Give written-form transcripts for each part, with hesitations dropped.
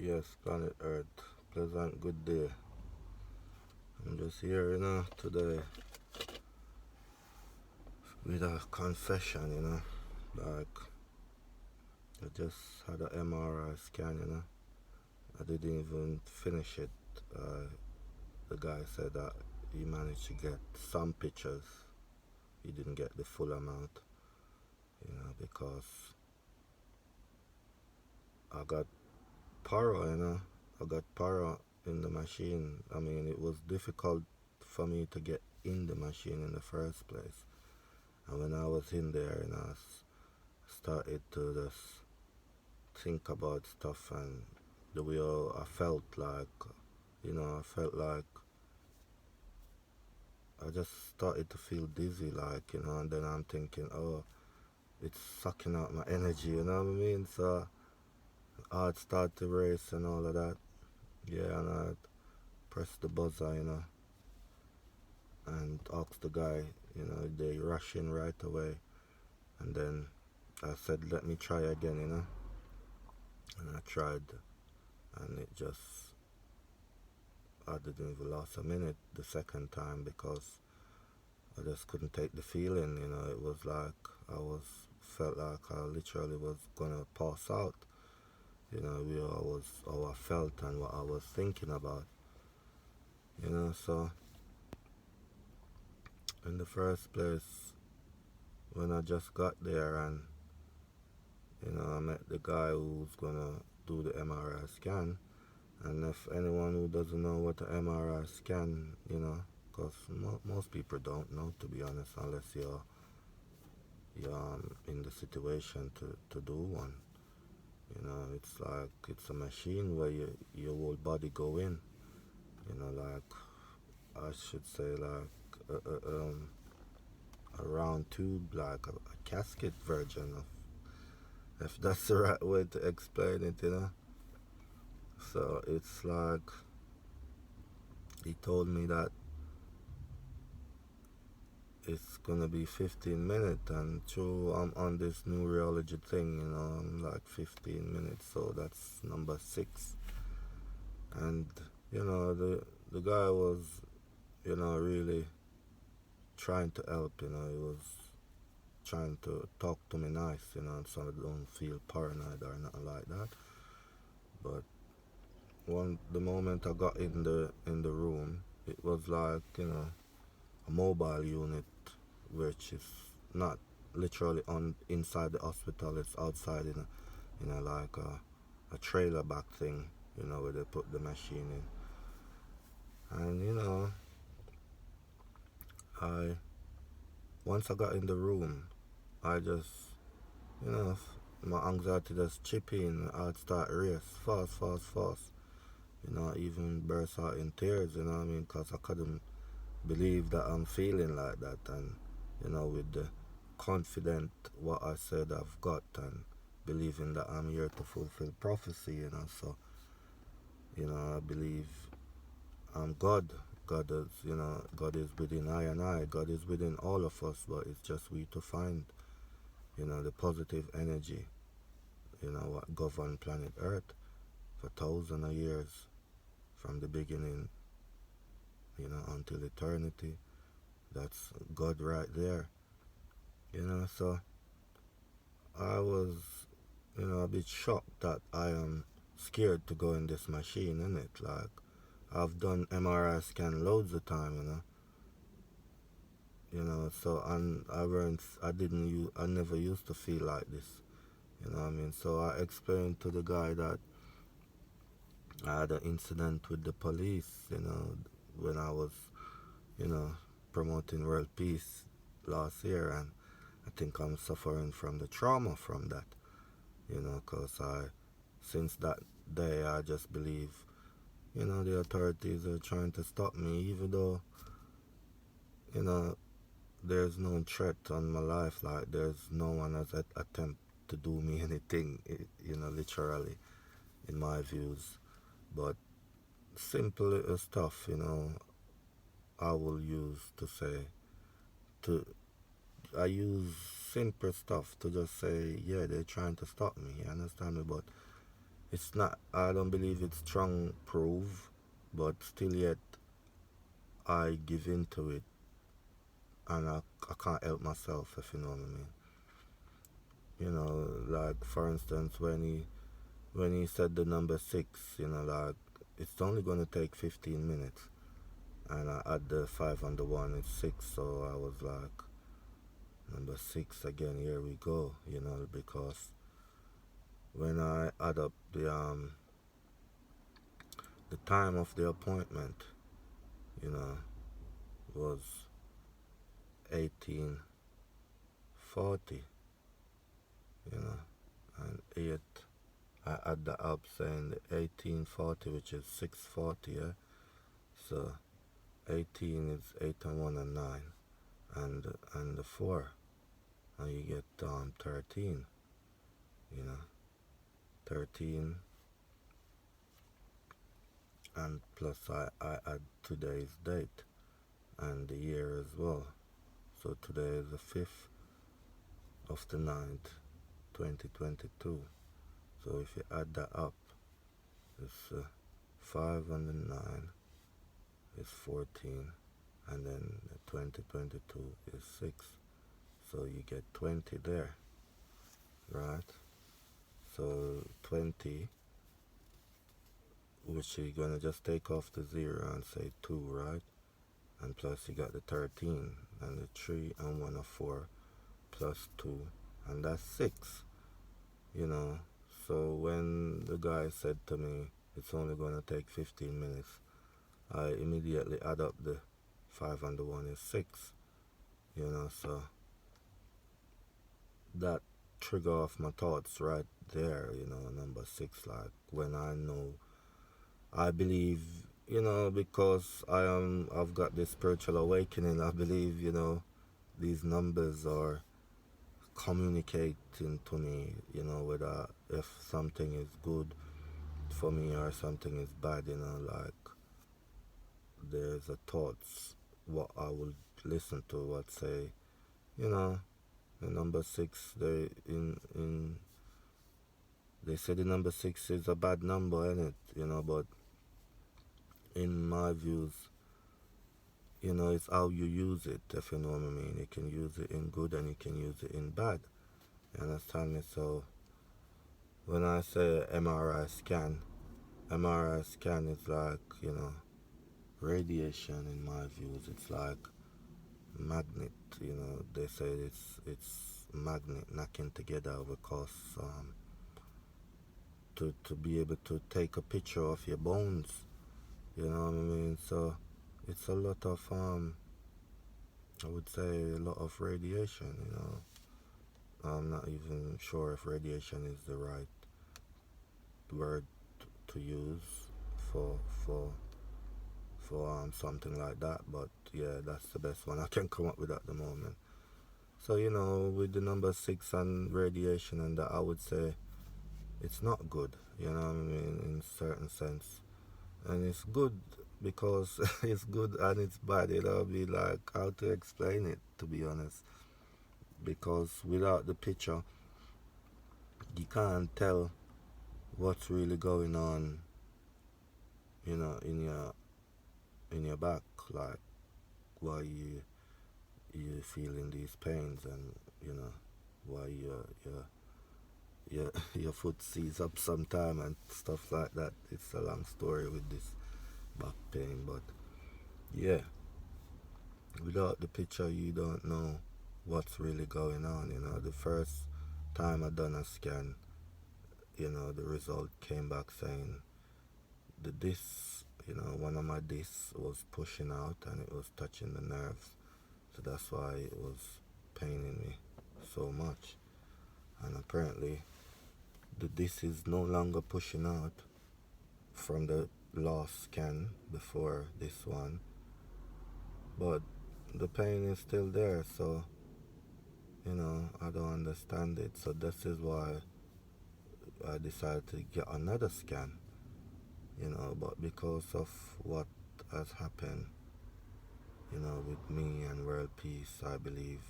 Yes, planet Earth. Pleasant good day. I'm just here, today with a confession, Like, I just had a MRI scan. I didn't even finish it. Uh, the guy said that he managed to get some pictures. He didn't get the full amount, because I got power. I got power in the machine. I mean, it was difficult for me to get in the machine in the first place. And when I was in there, started to just think about stuff and the way I felt like, I felt like I just started to feel dizzy, like, and then I'm thinking, oh, it's sucking out my energy, you know what I mean? So I'd start to race and all of that. Yeah, and I'd press the buzzer, and ask the guy, they rush in right away. And then I said, let me try again. And I tried, and it just, I didn't even last a minute the second time because I just couldn't take the feeling. It was like felt like I literally was gonna pass out. How I felt and what I was thinking about. So in the first place, when I just got there and I met the guy who's gonna do the MRI scan. And if anyone who doesn't know what the MRI scan, because most people don't know, to be honest, unless you're in the situation to do one. It's like it's a machine where your whole body go in. Like I should say, like a round tube, like a casket version of, if that's the right way to explain it. So it's like he told me that it's gonna be 15 minutes, and true, I'm on this new rheology thing, I'm like 15 minutes, so that's number 6. And the guy was really trying to help. He was trying to talk to me nice, so I don't feel paranoid or nothing like that. But the moment I got in the room, it was like a mobile unit, which is not literally on inside the hospital. It's outside like a trailer back thing, where they put the machine in. And I once I got in the room, I just my anxiety just chip in. I'd start race fast, fast, fast. I even burst out in tears. You know what I mean? Cause I couldn't believe that I'm feeling like that, and with the confident what I said I've got, and believing that I'm here to fulfill prophecy. So I believe I'm God. God is within I and I. God is within all of us, but it's just we to find, the positive energy, what govern planet Earth for thousands of years, from the beginning, until eternity. That's God right there. So I was, a bit shocked that I am scared to go in this machine, innit? Like, I've done MRI scan loads of time, so and I never used to feel like this, you know what I mean? So I explained to the guy that I had an incident with the police, when I was, you know, promoting world peace last year, and I think I'm suffering from the trauma from that, because since that day, I just believe, the authorities are trying to stop me, even though, you know, there's no threat on my life, like, there's no one has attempt to do me anything, literally, in my views, but simple little stuff, I will use to say, to I use simple stuff to just say, yeah, they're trying to stop me. You understand me? But it's not, I don't believe it's strong proof, but still yet I give into it, and I can't help myself, if you know what I mean. You know, like for instance, when he said the number six, you know, like it's only gonna take 15 minutes, and I add the five on the one, it's six. So I was like, number six again. Here we go. You know, because when I add up the time of the appointment, you know, was 1840. You know, and eight. I add that up, saying 1840, which is 640. Yeah. So 18 is 8 and 1 and 9, and the 4, and you get 13. You know, 13, and plus I add today's date and the year as well. So today is the 5th of the ninth, 2022. So if you add that up, it's 5 and the 9 is 14, and then the 2022 is 6. So you get 20 there, right? So 20, which you're gonna just take off the 0 and say 2, right? And plus you got the 13, and the 3 and 1 are 4, plus 2, and that's 6. You know, so when the guy said to me it's only gonna take 15 minutes, I immediately add up the 5 and the 1 is 6. You know, so that trigger off my thoughts right there. You know, number 6, like when I know, I believe, you know, because I've got this spiritual awakening. I believe, you know, these numbers are communicating to me, you know, whether if something is good for me or something is bad. You know, like there's a thoughts what I would listen to, what say, you know, the number 6, they say the number 6 is a bad number, isn't it? You know, but in my views, you know, it's how you use it, if you know what I mean. You can use it in good and you can use it in bad. You understand me? So when I say MRI scan is like, you know, radiation in my views. It's like magnet, you know, they say it's magnet knocking together because to be able to take a picture of your bones, you know what I mean? So it's a lot of I would say a lot of radiation, you know. I'm not even sure if radiation is the right word to use for for for something like that, but yeah, that's the best one I can come up with at the moment. So you know, with the number 6 and radiation and that, I would say it's not good, you know what I mean, in certain sense. And it's good because it's good and it's bad, you know. Be like how to explain it, to be honest, because without the picture you can't tell what's really going on, you know, in your back, like why you feeling these pains, and you know why your foot sees up sometime and stuff like that. It's a long story with this back pain, but yeah, without the picture you don't know what's really going on. You know, the first time I done a scan, you know, the result came back saying the disc, you know, one of my discs was pushing out and it was touching the nerves, so that's why it was paining me so much. And apparently the disc is no longer pushing out from the last scan before this one, but the pain is still there. So you know, I don't understand it. So this is why I decided to get another scan, you know. But because of what has happened, you know, with me and world peace, I believe,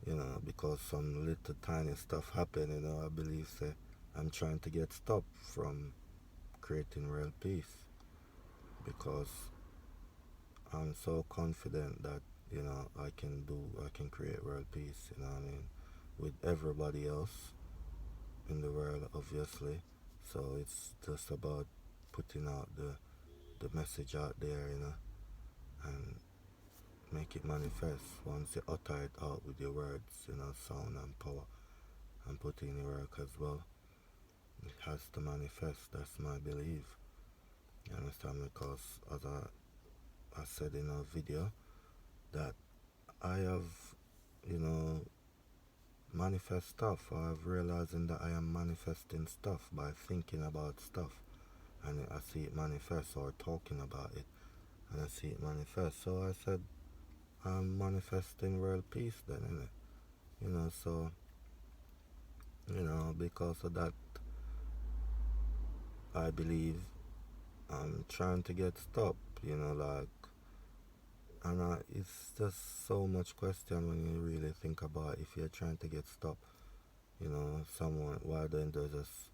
you know, because some little tiny stuff happened, you know, I believe, say, I'm trying to get stopped from creating real peace because I'm so confident that I can create world peace. With everybody else in the world, obviously. So it's just about putting out the message out there, and make it manifest. Once you utter it out with your words, sound and power, and put in your work as well, it has to manifest. That's my belief. You understand? Because as I said in a video, that I have, you know, manifest stuff. I've realizing that I am manifesting stuff by thinking about stuff, and I see it manifest, or talking about it, and I see it manifest. So I said, I'm manifesting world peace then, innit? So, because of that, I believe I'm trying to get stopped, and it's just so much question when you really think about if you're trying to get stopped, someone, why don't they just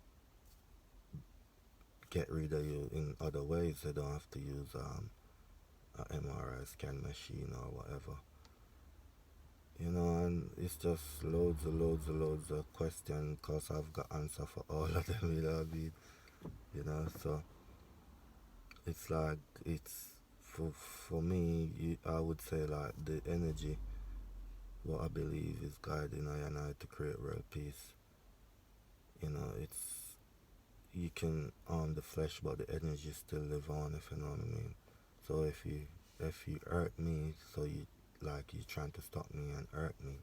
get rid of you in other ways? They don't have to use a MRI scan machine or whatever. And it's just loads of questions, because I've got answer for all of them, so it's like, it's, for me, I would say, like, the energy, what I believe is guiding I and I to create real peace. It's, you can harm the flesh, but the energy still live on, if you know what I mean. So if you hurt me, so you're trying to stop me and hurt me,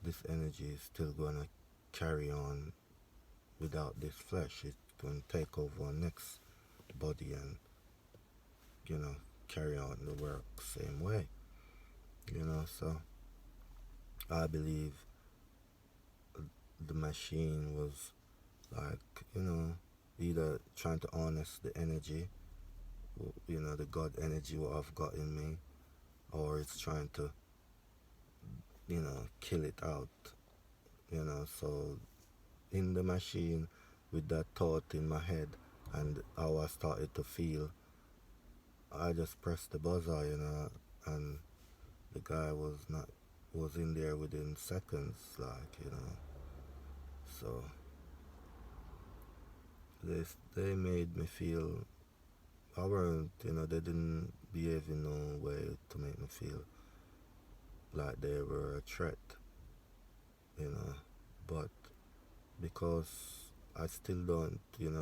this energy is still gonna carry on without this flesh. It's gonna take over our next body and, carry on the work same way. So I believe the machine was, like, either trying to harness the energy, the God energy what I've got in me, or it's trying to, kill it out. So in the machine, with that thought in my head and how I started to feel, I just pressed the buzzer, and the guy was in there within seconds, like, so they made me feel I weren't, they didn't behave in no way to make me feel like they were a threat, you know, but because I still don't,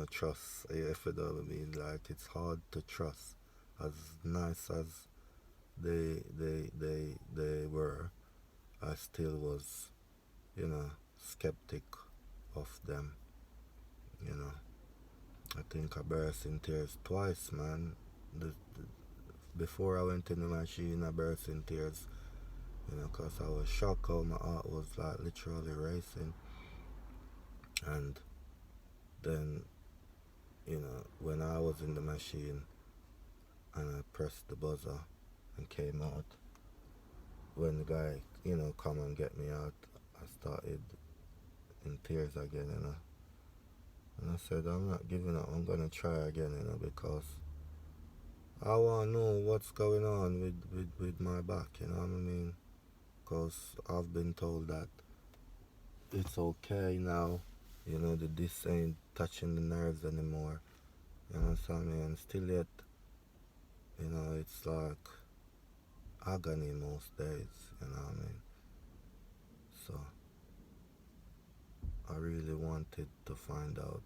trust, if you know what I mean, like, it's hard to trust. As nice as they were, I still was, skeptic of them, you know. I think I burst in tears twice, man. Before I went in the machine, I burst in tears, because I was shocked how my heart was, like, literally racing. And then, when I was in the machine and I pressed the buzzer and came out, when the guy, come and get me out, I started in tears again, And I said, I'm not giving up, I'm gonna try again, because I want to know what's going on with my back, you know what I mean? Because I've been told that it's okay now, that this ain't touching the nerves anymore, you know what I mean? And still yet, it's like agony most days, you know what I mean? So I really wanted to find out,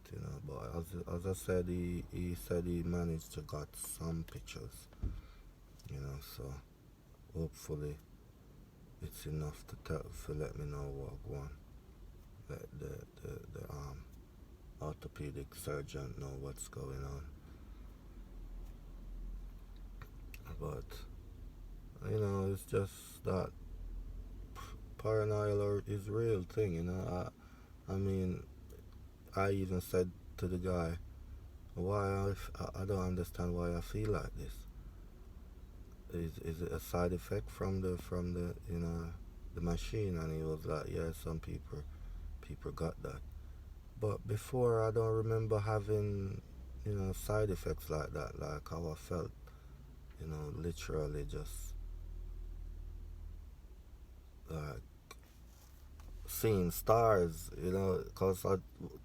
but as I said, he said he managed to got some pictures, so hopefully it's enough to let me know what I want. Let the orthopedic surgeon know what's going on. But it's just that paranoia is real thing, I mean, I even said to the guy, why I don't understand why I feel like this. Is it a side effect from the the machine? And he was like, yeah, some people got that. But before, I don't remember having, side effects like that, like how I felt, literally just like seeing stars, because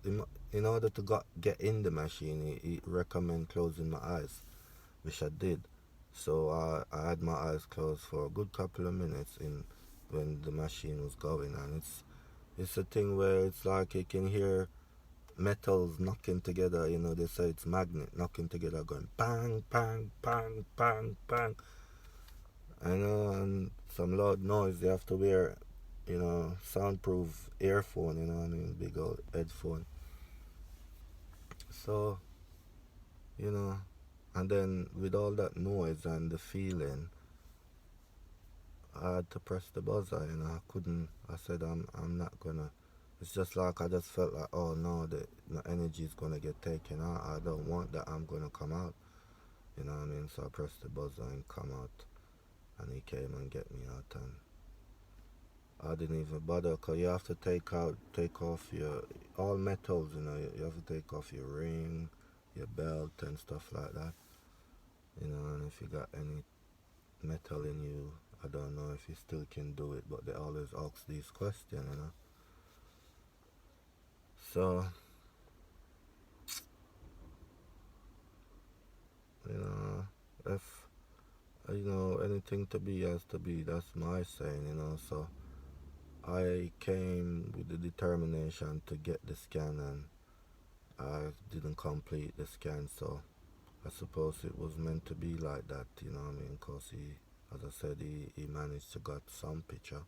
in order to get in the machine, it recommend closing my eyes, which I did. So I had my eyes closed for a good couple of minutes in when the machine was going, and it's a thing where it's like you can hear metals knocking together. They say it's magnet knocking together, going bang, bang, bang, bang, bang. And some loud noise. You have to wear, soundproof earphone. Big old headphone. So, you know, and then with all that noise and the feeling, I had to press the buzzer. I couldn't. I said I'm not gonna. It's just like I just felt like, oh no, the energy is gonna get taken out. I don't want that. I'm gonna come out. You know what I mean? So I pressed the buzzer and come out, and he came and get me out, and I didn't even bother, cause you have to take off your all metals. You have to take off your ring, your belt, and stuff like that. And if you got any metal in you, I don't know if you still can do it, but they always ask these questions. So, you know, if anything to be has to be. That's my saying. So I came with the determination to get the scan, and I didn't complete the scan. So I suppose it was meant to be like that. You know what I mean? Cause as I said, he managed to get some picture.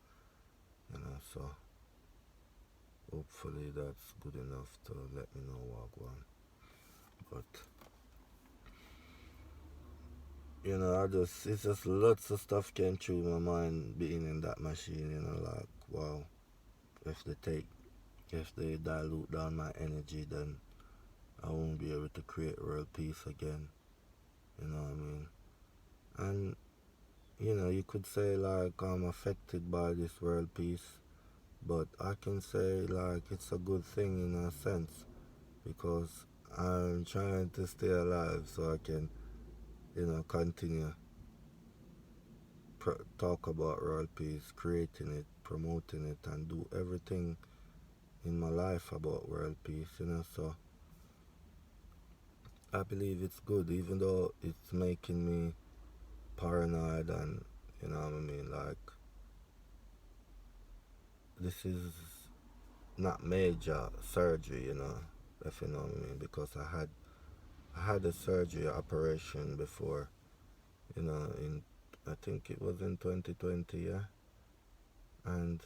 So hopefully that's good enough to let me know what I want. But it's just lots of stuff came through my mind being in that machine. Like wow, if they take, if they dilute down my energy, then I won't be able to create world peace again. You know what I mean? And you could say like I'm affected by this world peace, but I can say like it's a good thing in a sense because I'm trying to stay alive so I can, continue talk about world peace, creating it, promoting it, and do everything in my life about world peace. So I believe it's good, even though it's making me paranoid and what I mean, like this is not major surgery, if you know what I mean, because I had a surgery operation before, in I think it was in 2020, yeah, and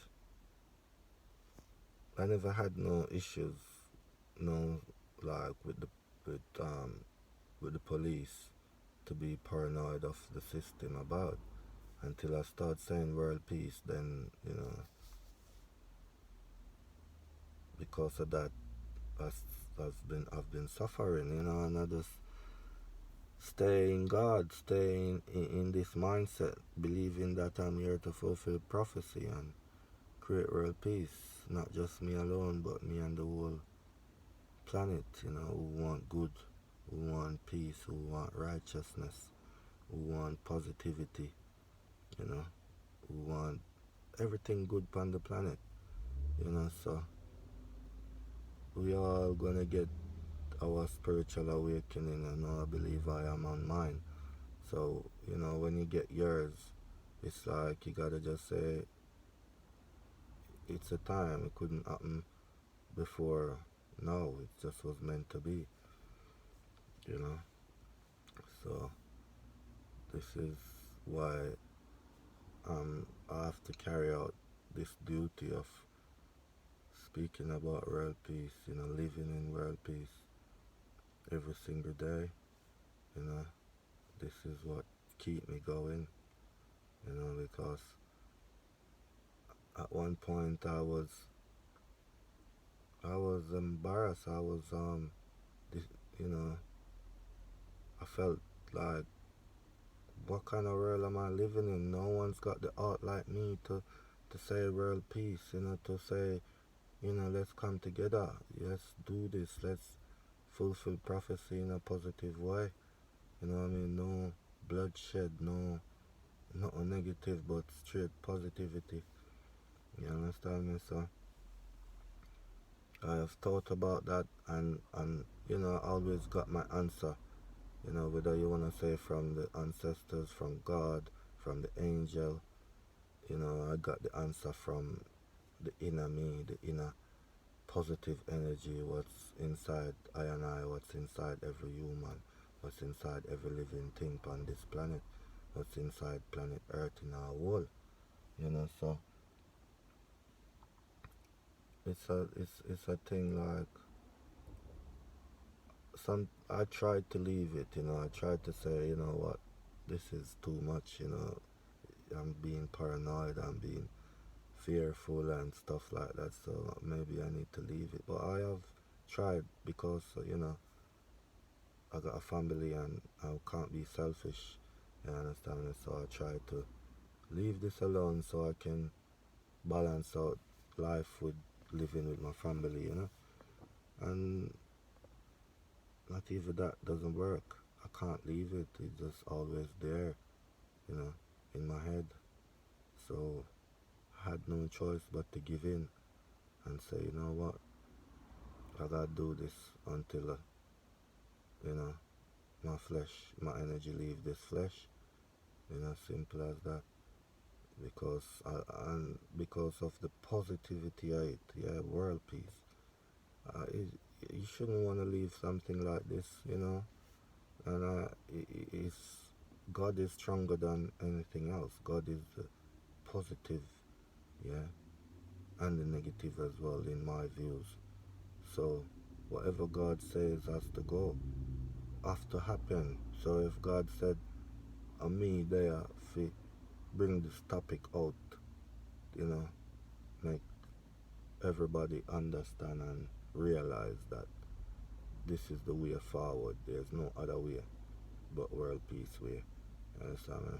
I never had no issues, no, like with the police to be paranoid of the system about until I start saying world peace. Then because of that, I've been suffering, and I just stay in God, stay in this mindset, believing that I'm here to fulfill prophecy and create world peace. Not just me alone, but me and the whole planet, who want good, who want peace, who want righteousness, who want positivity, you know, who want everything good on the planet, so we all gonna get our spiritual awakening, and I believe I am on mine. So, when you get yours, it's like you gotta just say it's a time. It couldn't happen before now. It just was meant to be, you know. So this is why I have to carry out this duty of speaking about world peace, living in world peace every single day, you know. This is what keep me going, because at one point I was embarrassed. I was this, you know, I felt like, what kind of world am I living in? No one's got the art like me to say world peace, to say let's come together. Let's do this. Let's fulfill prophecy in a positive way. You know what I mean? No bloodshed, no not negative, but straight positivity. You understand me? So I have thought about that, and always got my answer. Whether you wanna say from the ancestors, from God, from the angel. I got the answer from the inner me, the inner positive energy, what's inside I and I, what's inside every human, what's inside every living thing on this planet, what's inside planet Earth in our world. So it's a thing like some I tried to leave it, I tried to say, what, this is too much, I'm being paranoid, I'm being fearful and stuff like that, so maybe I need to leave it. But I have tried because, I got a family and I can't be selfish, you understand me? So I try to leave this alone so I can balance out life with living with my family, And not even that doesn't work. I can't leave it. It's just always there, you know, in my head. So I had no choice but to give in and say, you know what, I gotta do this until, you know, my flesh, my energy leave this flesh. Simple as that. Because and because of the positivity of it, yeah, world peace. You shouldn't want to leave something like this, And it's God is stronger than anything else. God is the positive, yeah, and the negative as well, in my views. So whatever God says has to go, have to happen. So if God said, me there, fi bring this topic out, you know, make everybody understand and realize that this is the way forward. There's no other way but world peace way. You understand me?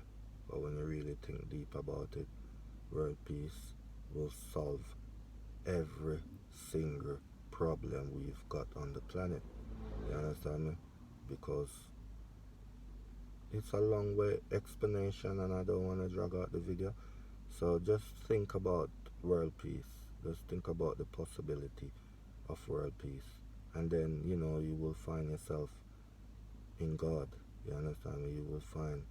But when you really think deep about it, world peace will solve every single problem we've got on the planet. You understand me? Because it's a long way explanation and I don't want to drag out the video. So just think about world peace. Just think about the possibility of world peace. And then, you will find yourself in God. You understand me? You will find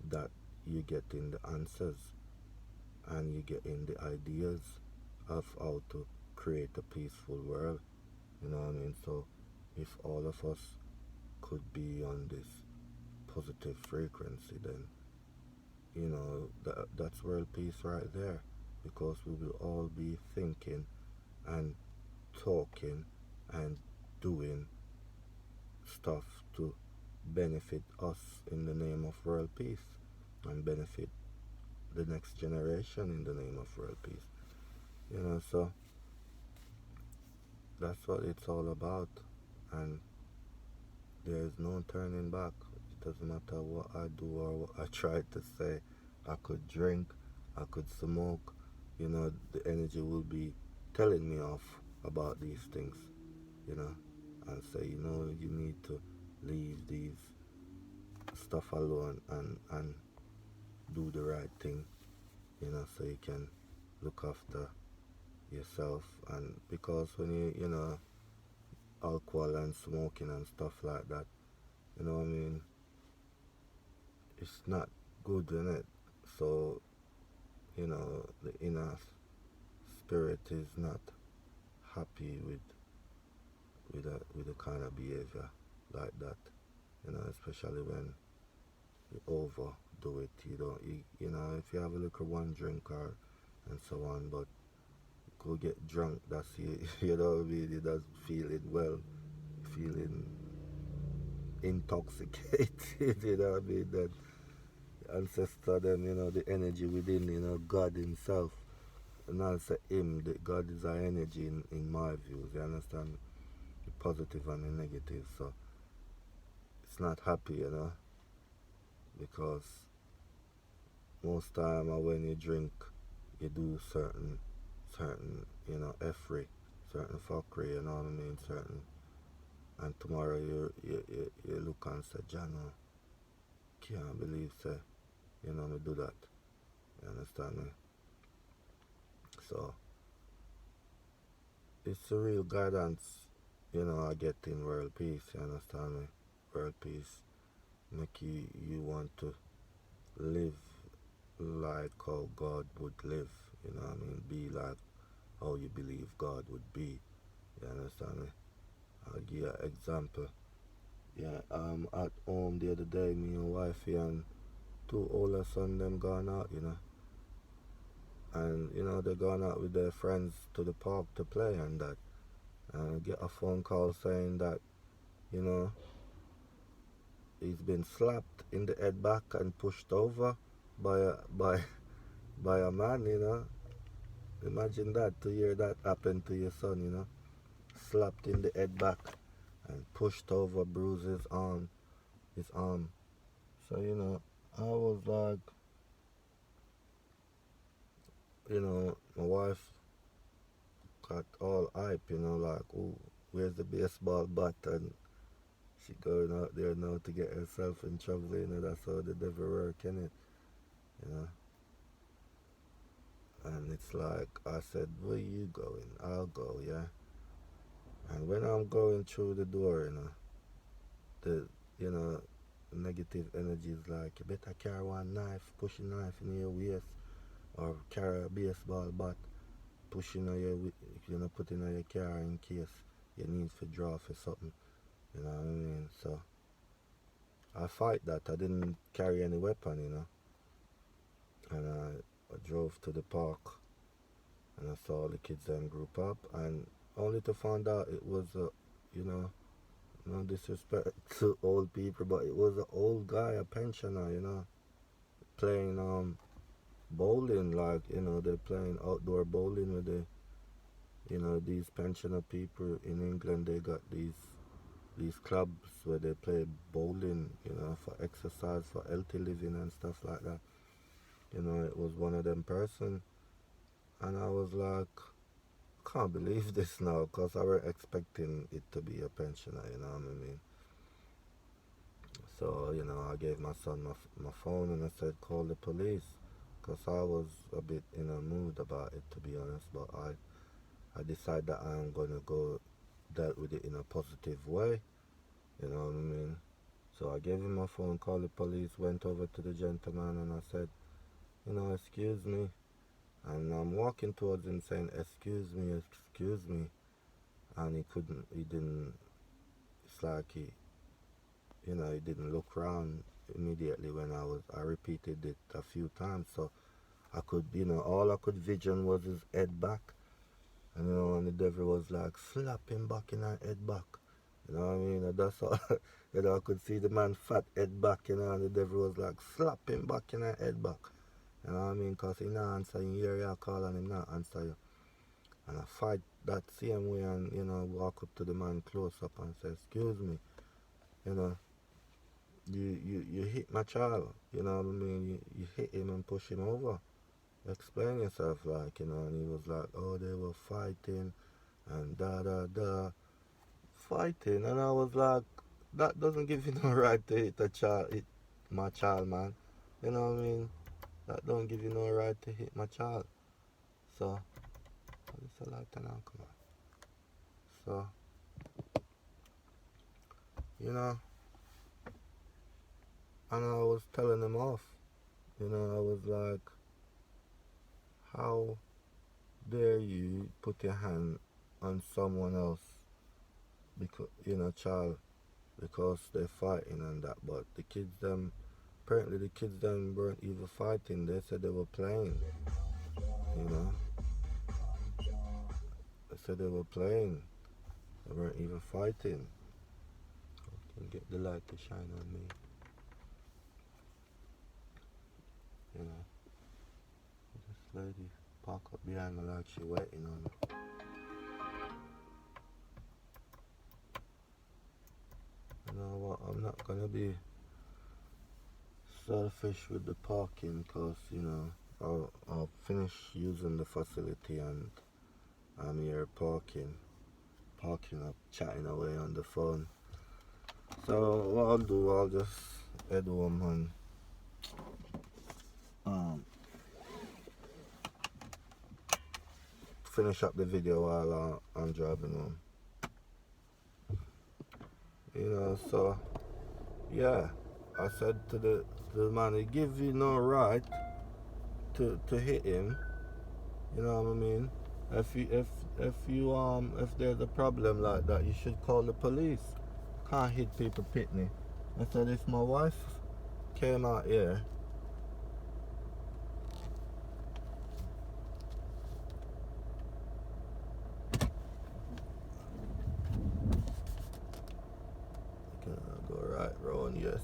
that you get in the answers and you get in the ideas of how to create a peaceful world. You know what I mean? So if all of us could be on this positive frequency, then that's world peace right there, because we will all be thinking and talking and doing stuff to benefit us in the name of world peace and benefit the next generation in the name of world peace. So that's what it's all about, and there is no turning back. It doesn't matter what I do or what I try to say. I could drink, I could smoke, the energy will be telling me off about these things, you know, and say, you need to leave these stuff alone and do the right thing, so you can look after yourself. And because when alcohol and smoking and stuff like that, what I mean, it's not good in it. So, the inner spirit is not happy with a kind of behavior like that. Especially when you overdo it. You don't, if you have a little one drink or and so on, but go get drunk. That's you. You know what I mean? You're not feeling well, feeling intoxicated. You know what I mean? That ancestor, them, the energy within, God Himself. And I'll say Him. God is our energy in my views. You understand? The positive and the negative. So it's not happy, because most time when you drink, you do certain, F-ray. certain fuckery, you know what I mean, certain, and tomorrow you look and say, Jano, can't believe, say, you know, me do that, you understand me? So, it's a real guidance, you know, I get in world peace, you understand me? World peace, make you want to live like how God would live, you know what I mean? Be like how you believe God would be, you understand me? I'll give you an example. Yeah, at home the other day, me and wifey and two older son them gone out, you know. And, you know, they gone out with their friends to the park to play and that. And I get a phone call saying that, you know, he's been slapped in the head back and pushed over by a, by a man, you know. Imagine that, to hear that happen to your son, you know. Slapped in the head back and pushed over, bruised his arm. So, you know, I was like, you know, my wife got all hype, you know, like, oh, where's the baseball bat? And she going out there now to get herself in trouble, you know, that's how the devil work, innit? You know? And it's like, I said, where you going? I'll go, yeah? And when I'm going through the door, you know, the, you know, negative energy is like, you better carry one knife, push a knife in your waist, or carry a baseball bat, pushing on your, you know, put in your car in case you need to draw for something. You know what I mean? So I fight that. I didn't carry any weapon, you know. And I drove to the park and I saw the kids then group up and only to find out it was a, you know, no disrespect to old people, but it was an old guy, a pensioner, you know, playing bowling, like, you know, they're playing outdoor bowling with the, you know, these pensioner people in England. They got these clubs where they play bowling, you know, for exercise, for healthy living and stuff like that. You know, it was one of them person, and I was like, can't believe this now, because I were expecting it to be a pensioner, you know what I mean? So, you know, I gave my son my phone and I said, call the police, because I was a bit in a mood about it, to be honest, but I decided that I'm going to go dealt with it in a positive way, you know what I mean? So I gave him my phone, called the police, went over to the gentleman and I said, you know, excuse me. And I'm walking towards him saying, excuse me. And he didn't, it's like you know, he didn't look around immediately when I repeated it a few times. So I could, you know, all I could vision was his head back. And, you know, and the devil was like, slap him back in her head back. You know what I mean? And that's all, you know, I could see the man fat head back, you know, and the devil was like, slap him back in her head back. You know what I mean? Because he not answer you, hear you call and him not answer you. And I fight that same way and, you know, walk up to the man close up and say, excuse me, you know, you hit my child, you know what I mean? You hit him and push him over. Explain yourself, like, you know, and he was like, oh, they were fighting and da da da. Fighting, and I was like, that doesn't give you no right to hit a child, hit my child, man. You know what I mean? That don't give you no right to hit my child. So, it's a lot now, come on. So, you know, and I was telling him off. You know, I was like, how dare you put your hand on someone else, because, you know, child, because they're fighting and that. But the kids, them, apparently the kids, them weren't even fighting. They said they were playing, you know. They said they were playing. They weren't even fighting. Can get the light to shine on me, you know. This lady park up behind me like she waiting on me. You know what? I'm not gonna be selfish with the parking, cause, you know, I'll finish using the facility and I'm here parking up, chatting away on the phone. So what I'll do, I'll just head home and finish up the video while I'm driving home. So yeah, I said to the man, he give you no right to hit him. You know what I mean? If there's a problem like that, you should call the police. Can't hit people pitney. I said if my wife came out here go right round, yes.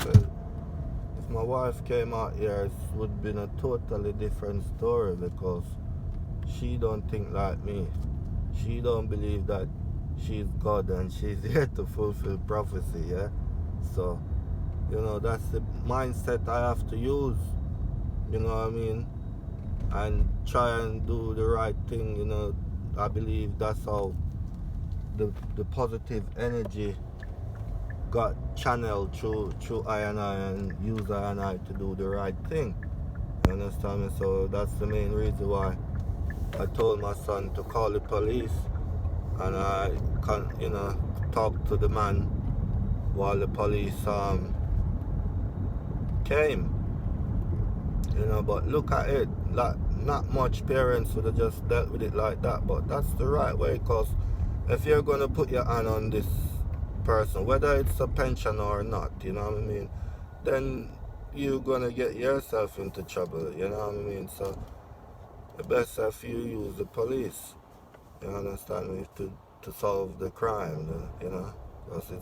So if my wife came out here, it would have been a totally different story, because she don't think like me. She don't believe that she's God and she's here to fulfill prophecy, yeah? So, that's the mindset I have to use, you know what I mean? And try and do the right thing, I believe that's how the positive energy got channeled through I and use I to do the right thing. You understand me? So that's the main reason why I told my son to call the police, and I talk to the man while the police came. But look at it, like, not much parents would have just dealt with it like that, but that's the right way, because if you're going to put your hand on this person, whether it's a pension or not, you know what I mean, then you're going to get yourself into trouble, you know what I mean? So the best if you use the police, you understand me, to solve the crime, because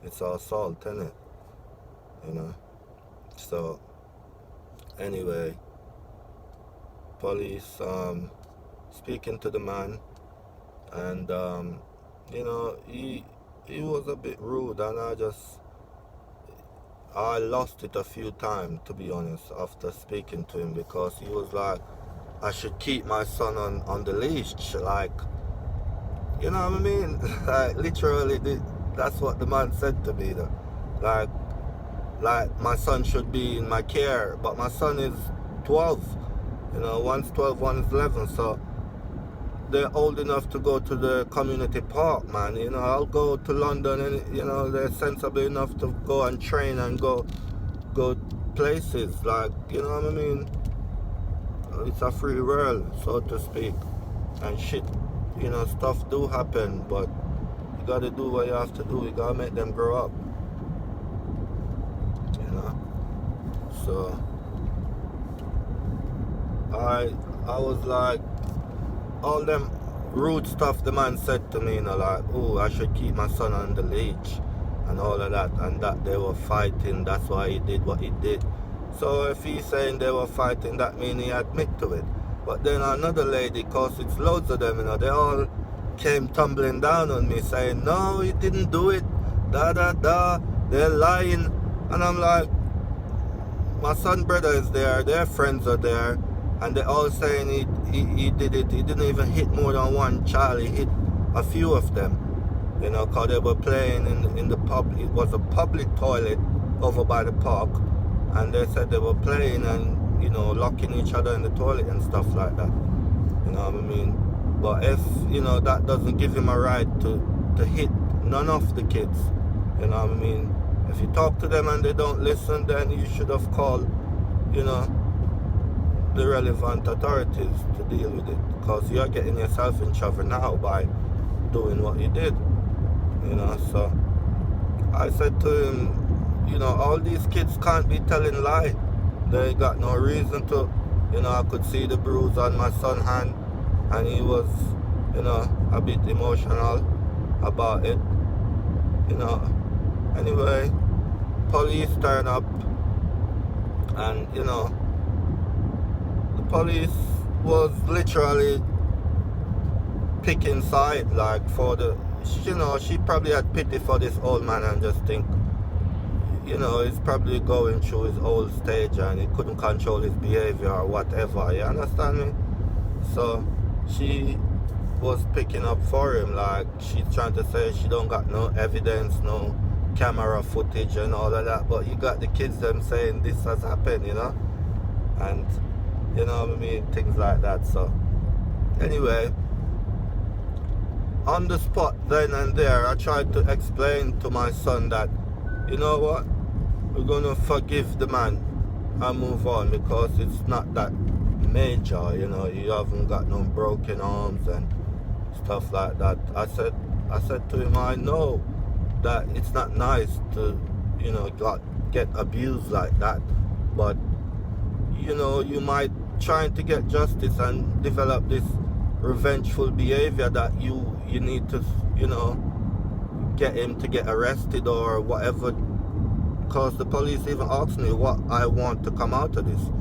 it's assault, innit? So anyway, police speaking to the man, and he was a bit rude, and I lost it a few times, to be honest, after speaking to him, because he was like, I should keep my son on the leash, like, you know what I mean? Like, literally, that's what the man said to me, though. Like my son should be in my care, but my son is 12, one's 12, one's 11, so they're old enough to go to the community park, man. I'll go to London, and they're sensible enough to go and train and go places, like, you know what I mean? It's a free world, so to speak, and shit, stuff do happen, but you gotta do what you have to do. You gotta make them grow up, so I was like, all them rude stuff the man said to me, like, oh, I should keep my son on the leash and all of that, and that they were fighting, that's why he did what he did. So if he's saying they were fighting, that means he admit to it. But then another lady, cause it's loads of them, they all came tumbling down on me saying, no, he didn't do it, they're lying. And I'm like, my son brother is there, their friends are there, and they're all saying he did it. He didn't even hit more than one child, he hit a few of them, cause they were playing in the pub. It was a public toilet over by the park, and they said they were playing and locking each other in the toilet and stuff like that, you know what I mean? But if that doesn't give him a right to hit none of the kids, you know what I mean? If you talk to them and they don't listen, then you should have called the relevant authorities to deal with it, because you're getting yourself in trouble now by doing what you did, so I said to him, all these kids can't be telling lie. They got no reason to. I could see the bruise on my son's hand, and he was, a bit emotional about it, Anyway, police turn up, and, the police was literally picking side, like, for the, she probably had pity for this old man and just think, you know, he's probably going through his old stage and he couldn't control his behavior or whatever, you understand me? So she was picking up for him, like she's trying to say she don't got no evidence, no camera footage and all of that, but you got the kids them saying this has happened, you know, and you know what I mean, things like that. So anyway, on the spot then and there, I tried to explain to my son that, you know what, we're gonna forgive the man and move on because it's not that major, you know, you haven't got no broken arms and stuff like that. I said to him, I know that it's not nice to, you know, get abused like that, but you know, you might trying to get justice and develop this revengeful behavior that you need to, you know, get him to get arrested or whatever, because the police even asked me what I want to come out of this,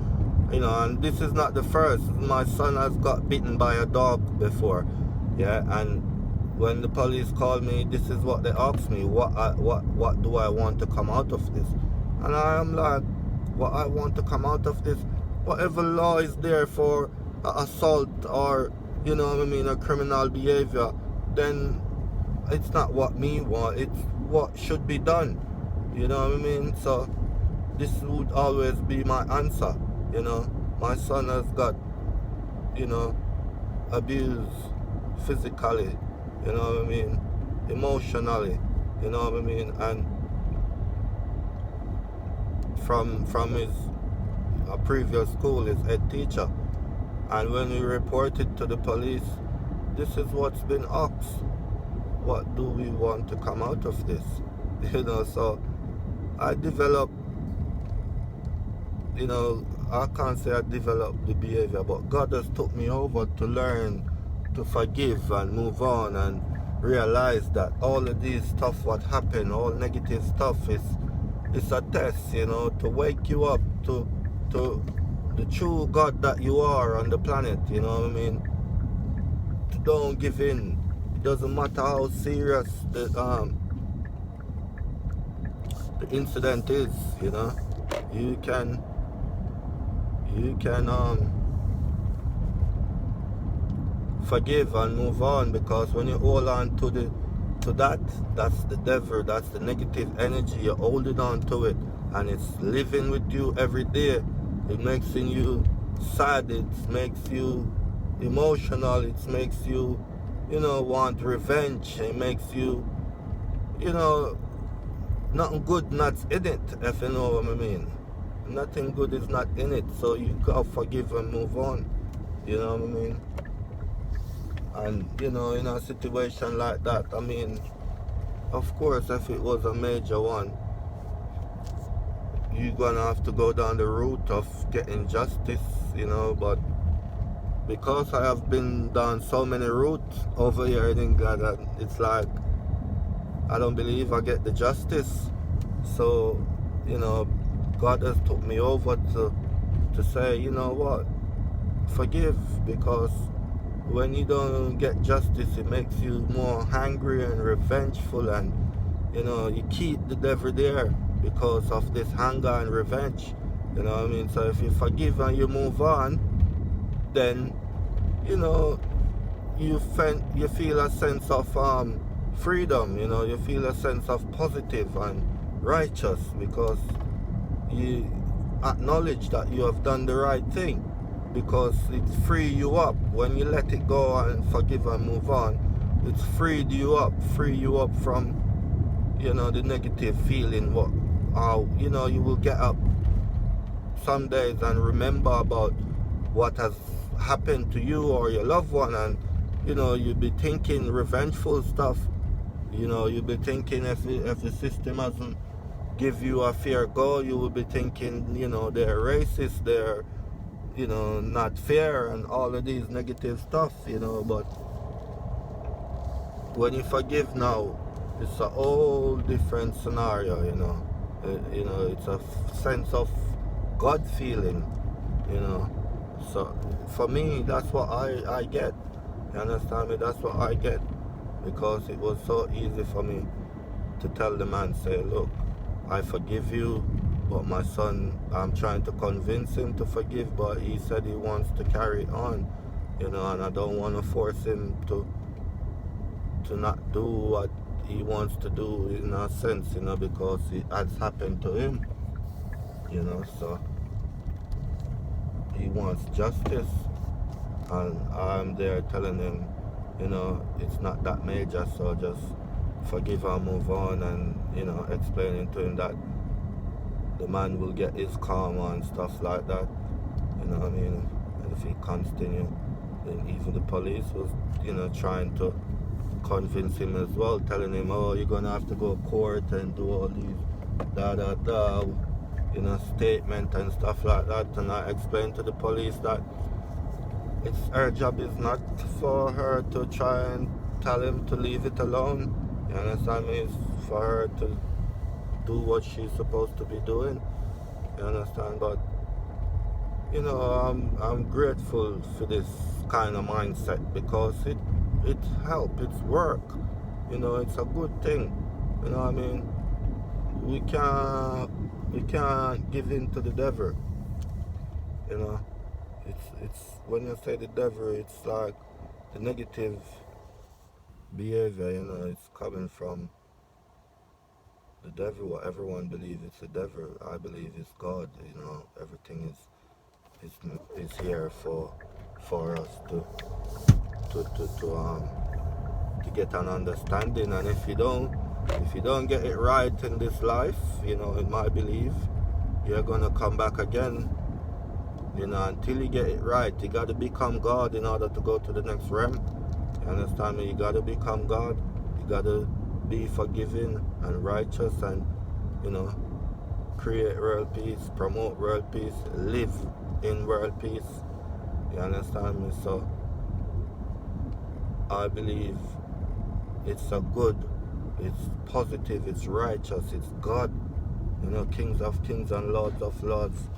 you know, and this is not the first. My son has got bitten by a dog before, yeah, and when the police called me, this is what they asked me, what do I want to come out of this? And I am like, what I want to come out of this, whatever law is there for assault or, you know what I mean, a criminal behavior, then it's not what me want, it's what should be done, you know what I mean? So this would always be my answer, you know. My son has got, you know, abused physically, you know what I mean, emotionally, you know what I mean, and from his previous school, his head teacher. And when we reported to the police, this is what's been asked. What do we want to come out of this? You know, so I developed, you know, I can't say I developed the behavior, but God has took me over to learn to forgive and move on and realize that all of these stuff what happened, all negative stuff is a test, you know, to wake you up to the true God that you are on the planet, you know what I mean? Don't give in. It doesn't matter how serious the incident is, you know. You can forgive and move on, because when you hold on to that's the devil, that's the negative energy. You're holding on to it and it's living with you every day. It makes you sad, it makes you emotional, it makes you, you know, want revenge, it makes you, you know, nothing good not in it, if you know what I mean. Nothing good is not in it, so you gotta forgive and move on, you know what I mean. And you know, in a situation like that, I mean, of course, if it was a major one, you're gonna have to go down the route of getting justice, you know. But because I have been down so many routes over here in England, and it's like I don't believe I get the justice. So, you know, God has took me over to say, you know what, forgive, because when you don't get justice, it makes you more angry and revengeful, and you know, you keep the devil there because of this anger and revenge, you know what I mean. So if you forgive and you move on, then you know, you feel a sense of freedom, you know, you feel a sense of positive and righteous, because you acknowledge that you have done the right thing, because it free you up. When you let it go and forgive and move on, it's freed you up from, you know, the negative feeling. You know, you will get up some days and remember about what has happened to you or your loved one, and you know, you'll be thinking revengeful stuff. You know, you'll be thinking if the system hasn't give you a fair go, you will be thinking, you know, they're racist, they're, you know, not fair, and all of these negative stuff, you know. But when you forgive now, it's a whole different scenario, you know. You know, it's a sense of God feeling, you know. So for me, that's what I get. You understand me? That's what I get, because it was so easy for me to tell the man, say, look, I forgive you, but my son, I'm trying to convince him to forgive, but he said he wants to carry on, and I don't want to force him to not do what he wants to do in a sense, because it has happened to him, so he wants justice, and I'm there telling him, it's not that major, so just forgive and move on, and explaining to him that the man will get his karma and stuff like that, what I mean? And if he continue, then even the police was, trying to convince him as well, telling him, oh, you're gonna have to go to court and do all these statement and stuff like that. And I explained to the police that her job is not for her to try and tell him to leave it alone. You understand me? It's for her to do what she's supposed to be doing. You understand? But I'm grateful for this kind of mindset, because it helps, it's work. It's a good thing. You know what I mean? We can't give in to the devil. It's when you say the devil, it's like the negative behavior, it's coming from the devil. What everyone believes it's the devil, I believe it's God. Everything is here for us to get an understanding. And if you don't get it right in this life, in my belief, you're gonna come back again. Until you get it right, you got to become God in order to go to the next realm. You understand me? You got to become God. You got to be forgiving and righteous, and create world peace, promote world peace, live in world peace. You understand me? So I believe it's it's positive, it's righteous, it's God. Kings of kings and lords of lords,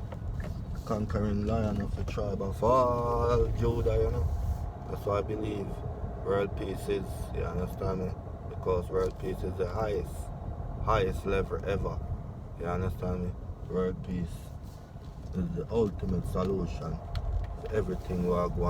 conquering lion of the tribe of all Judah, That's why I believe world peace is, you understand me? Because world peace is the highest level ever. You understand me? World peace is the ultimate solution to everything we are going